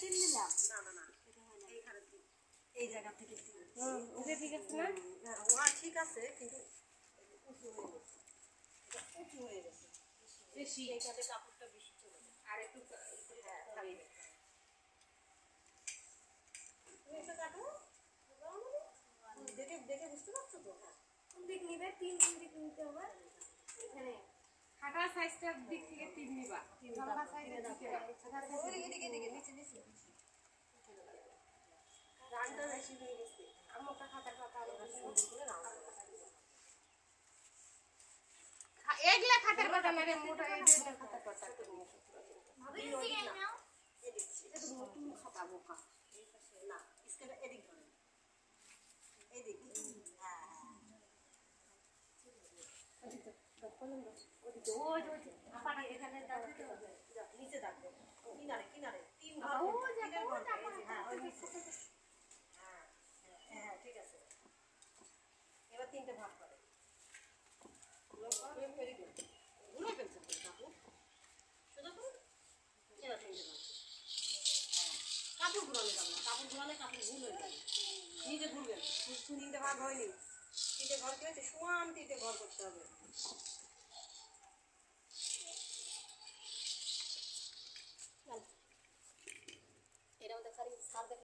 তিন নিলাম না না না এইখানে এই জায়গা থেকে তিন ওটা ঠিক আছে না? ওয়া ঠিক আছে কিন্তু উঁচু হয়ে গেছে। উঁচু হয়ে গেছে বেশি এইটাতে কাপড়টা বেশি চলে যায় আর একটু থাকবে। তুমি এটা কাটো দেখে দেখে বুঝতে পারছো তো? কোন দিক নিবে? তিন দিক নিতে হবে এখানে। খাটা সাইজটার দিক থেকে তিন নিবা, লম্বা সাইজের দিকে এদিকে এদিকে নিচে নিচে রানটা বেশি হয়ে গেছে। আমটা খাতার পাতা আরো বেশি করে রাউন্ড এগুলা খাটার কথা না রে, মোটা এই যে খাটার কথা তো নিয়ে ভাবি দিকে নাও। এটা তো নতুন খাতা বোকা। না স্কেলটা এদিক ধরে এদিক হ্যাঁ হ্যাঁ এখানে দাঁড়াতে হবে নিচে দাঁড়াবে কিনারে কিনারে তিন ঘর তিনের ঘর হ্যাঁ ওই নিচে হ্যাঁ হ্যাঁ ঠিক আছে এবার তিনটে ভাগ করে ভেরি গুড ঘুরে ফেলছে তো কাপড় সোজা করুন এবার তিনটে ভাগ কাপড় ঘুরানো যাবে না কাপড় ঘুরালে কাপড় ভুল হয়ে যাবে নিজে ঘুরবেন তিনটে ভাগ হয়নি তিনটে ঘর কি হয়েছে সমান তিনটে ঘর করতে হবে